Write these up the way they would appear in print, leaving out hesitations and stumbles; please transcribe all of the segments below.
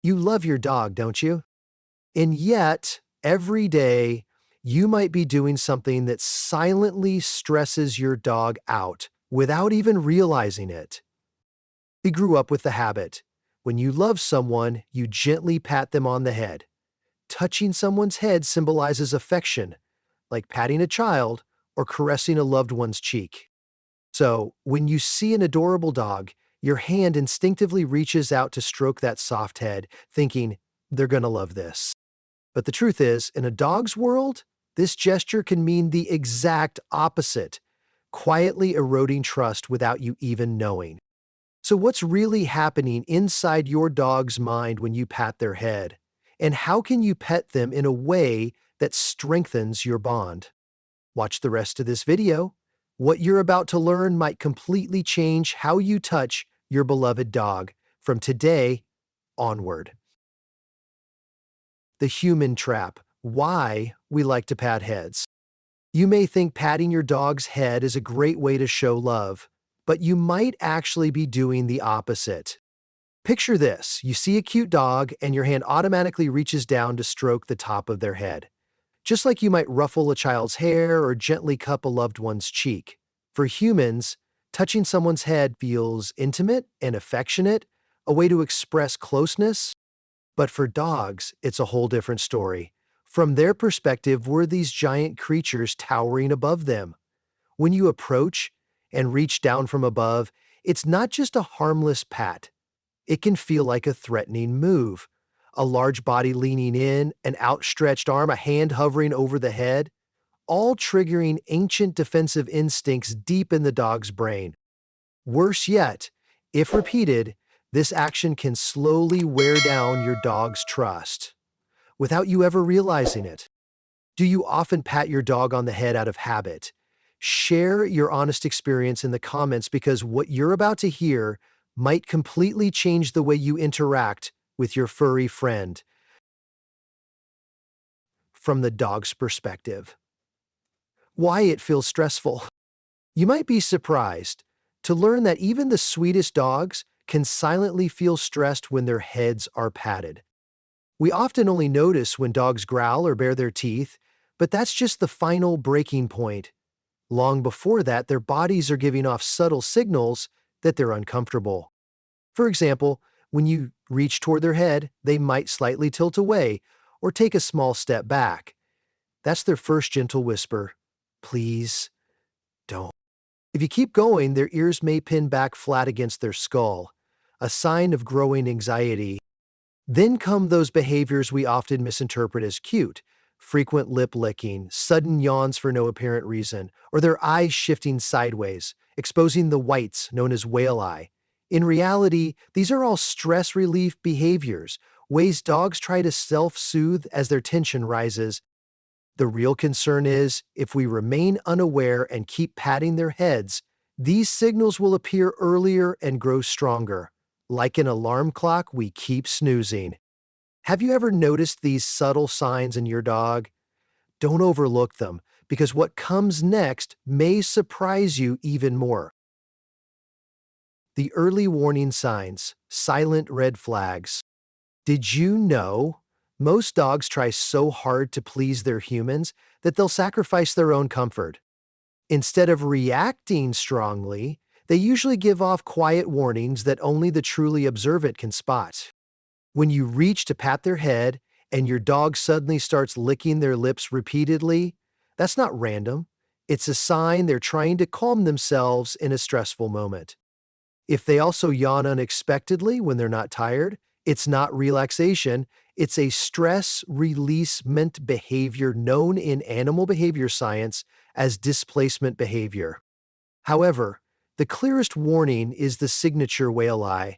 You love your dog, don't you? And yet, every day, you might be doing something that silently stresses your dog out without even realizing it. We grew up with the habit. When you love someone, you gently pat them on the head. Touching someone's head symbolizes affection, like patting a child or caressing a loved one's cheek. So, when you see an adorable dog, your hand instinctively reaches out to stroke that soft head, thinking, they're gonna love this. But the truth is, in a dog's world, this gesture can mean the exact opposite, quietly eroding trust without you even knowing. So, what's really happening inside your dog's mind when you pat their head? And how can you pet them in a way that strengthens your bond? Watch the rest of this video. What you're about to learn might completely change how you touch your beloved dog from today onward. The human trap. Why we like to pat heads. You may think patting your dog's head is a great way to show love, but you might actually be doing the opposite. Picture this. You see a cute dog and your hand automatically reaches down to stroke the top of their head. Just like you might ruffle a child's hair or gently cup a loved one's cheek. For humans, touching someone's head feels intimate and affectionate, a way to express closeness. But for dogs, it's a whole different story. From their perspective, we're these giant creatures towering above them. When you approach and reach down from above, it's not just a harmless pat. It can feel like a threatening move. A large body leaning in, an outstretched arm, a hand hovering over the head, all triggering ancient defensive instincts deep in the dog's brain. Worse yet, if repeated, this action can slowly wear down your dog's trust, without you ever realizing it. Do you often pat your dog on the head out of habit? Share your honest experience in the comments because what you're about to hear might completely change the way you interact with your furry friend. From the dog's perspective. Why it feels stressful. You might be surprised to learn that even the sweetest dogs can silently feel stressed when their heads are patted. We often only notice when dogs growl or bare their teeth, but that's just the final breaking point. Long before that, their bodies are giving off subtle signals that they're uncomfortable. For example, when you reach toward their head, they might slightly tilt away or take a small step back. That's their first gentle whisper, please don't. If you keep going, their ears may pin back flat against their skull, a sign of growing anxiety. Then come those behaviors we often misinterpret as cute. Frequent lip licking, sudden yawns for no apparent reason, or their eyes shifting sideways, exposing the whites known as whale eye. In reality, these are all stress relief behaviors, ways dogs try to self-soothe as their tension rises. The real concern is, if we remain unaware and keep patting their heads, these signals will appear earlier and grow stronger. Like an alarm clock, we keep snoozing. Have you ever noticed these subtle signs in your dog? Don't overlook them, because what comes next may surprise you even more. The early warning signs, silent red flags. Did you know most dogs try so hard to please their humans that they'll sacrifice their own comfort? Instead of reacting strongly, they usually give off quiet warnings that only the truly observant can spot. When you reach to pat their head and your dog suddenly starts licking their lips repeatedly, that's not random. It's a sign they're trying to calm themselves in a stressful moment. If they also yawn unexpectedly when they're not tired, it's not relaxation, it's a stress releasement behavior known in animal behavior science as displacement behavior. However, the clearest warning is the signature whale eye,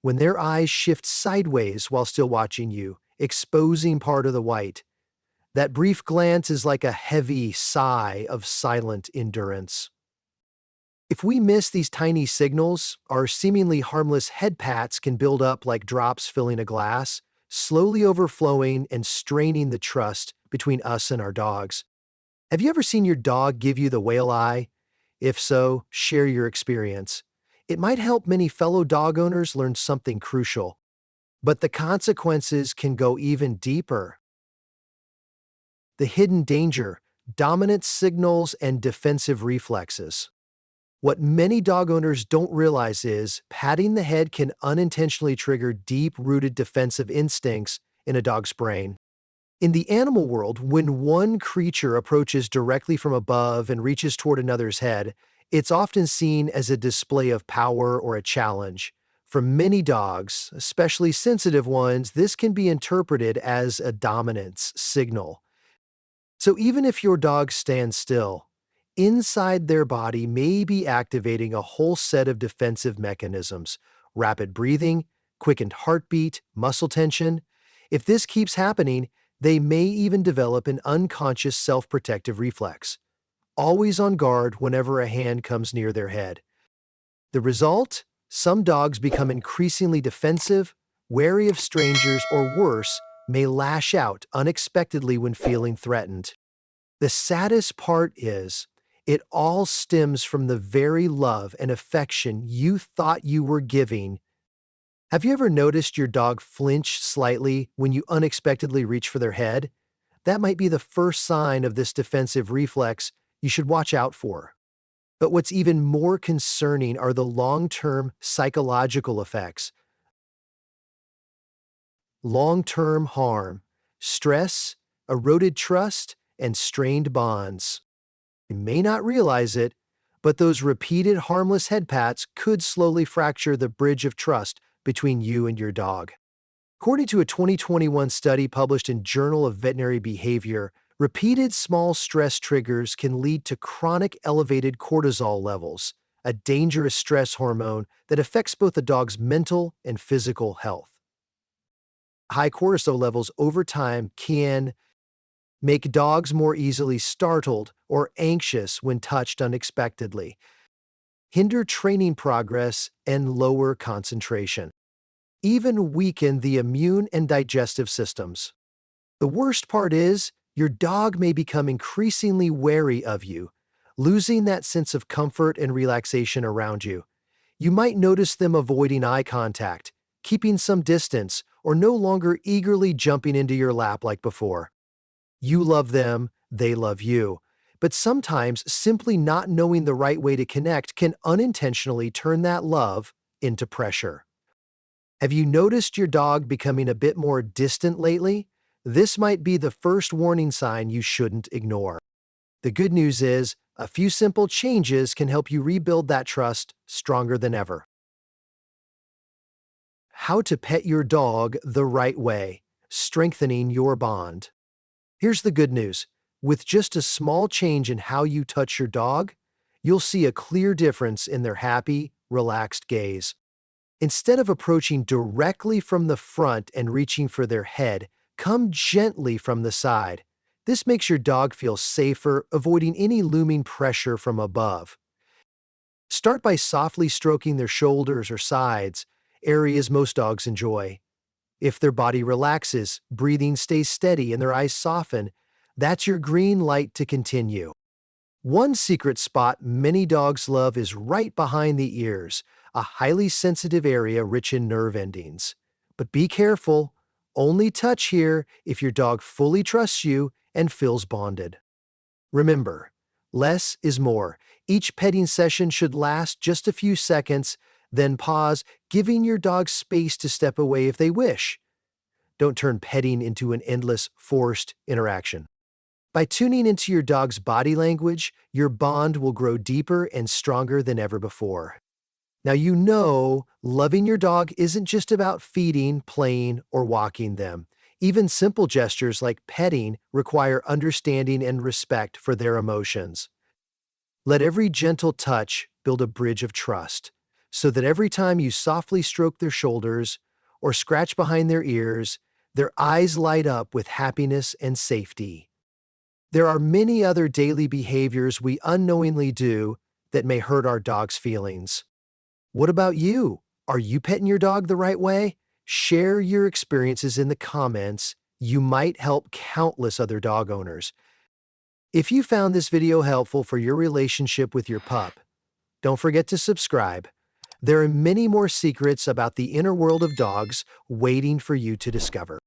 when their eyes shift sideways while still watching you, exposing part of the white. That brief glance is like a heavy sigh of silent endurance. If we miss these tiny signals, our seemingly harmless head pats can build up like drops filling a glass, slowly overflowing and straining the trust between us and our dogs. Have you ever seen your dog give you the whale eye? If so, share your experience. It might help many fellow dog owners learn something crucial. But the consequences can go even deeper. The hidden danger, dominance signals and defensive reflexes. What many dog owners don't realize is patting the head can unintentionally trigger deep-rooted defensive instincts in a dog's brain. In the animal world, when one creature approaches directly from above and reaches toward another's head, it's often seen as a display of power or a challenge. For many dogs, especially sensitive ones, this can be interpreted as a dominance signal. So even if your dog stands still, inside their body may be activating a whole set of defensive mechanisms: rapid breathing, quickened heartbeat, muscle tension. If this keeps happening, they may even develop an unconscious self-protective reflex, always on guard whenever a hand comes near their head. The result? Some dogs become increasingly defensive, wary of strangers, or worse, may lash out unexpectedly when feeling threatened. The saddest part is, it all stems from the very love and affection you thought you were giving. Have you ever noticed your dog flinch slightly when you unexpectedly reach for their head? That might be the first sign of this defensive reflex you should watch out for. But what's even more concerning are the long-term psychological effects. Long-term harm, stress, eroded trust, and strained bonds. You may not realize it, but those repeated harmless head pats could slowly fracture the bridge of trust between you and your dog. According to a 2021 study published in Journal of Veterinary Behavior, repeated small stress triggers can lead to chronic elevated cortisol levels, a dangerous stress hormone that affects both the dog's mental and physical health. High cortisol levels over time can make dogs more easily startled or anxious when touched unexpectedly, hinder training progress, and lower concentration, even weaken the immune and digestive systems. The worst part is, your dog may become increasingly wary of you, losing that sense of comfort and relaxation around you. You might notice them avoiding eye contact, keeping some distance, or no longer eagerly jumping into your lap like before. You love them, they love you. But sometimes simply not knowing the right way to connect can unintentionally turn that love into pressure. Have you noticed your dog becoming a bit more distant lately? This might be the first warning sign you shouldn't ignore. The good news is, a few simple changes can help you rebuild that trust stronger than ever. How to pet your dog the right way, strengthening your bond. Here's the good news. With just a small change in how you touch your dog, you'll see a clear difference in their happy, relaxed gaze. Instead of approaching directly from the front and reaching for their head, come gently from the side. This makes your dog feel safer, avoiding any looming pressure from above. Start by softly stroking their shoulders or sides, areas most dogs enjoy. If their body relaxes, breathing stays steady, and their eyes soften, that's your green light to continue. One secret spot many dogs love is right behind the ears, a highly sensitive area rich in nerve endings. But be careful, only touch here if your dog fully trusts you and feels bonded. Remember, less is more. Each petting session should last just a few seconds, then pause, giving your dog space to step away if they wish. Don't turn petting into an endless, forced interaction. By tuning into your dog's body language, your bond will grow deeper and stronger than ever before. Now you know, loving your dog isn't just about feeding, playing, or walking them. Even simple gestures like petting require understanding and respect for their emotions. Let every gentle touch build a bridge of trust, so that every time you softly stroke their shoulders or scratch behind their ears, their eyes light up with happiness and safety. There are many other daily behaviors we unknowingly do that may hurt our dog's feelings. What about you? Are you petting your dog the right way? Share your experiences in the comments. You might help countless other dog owners. If you found this video helpful for your relationship with your pup, don't forget to subscribe. There are many more secrets about the inner world of dogs waiting for you to discover.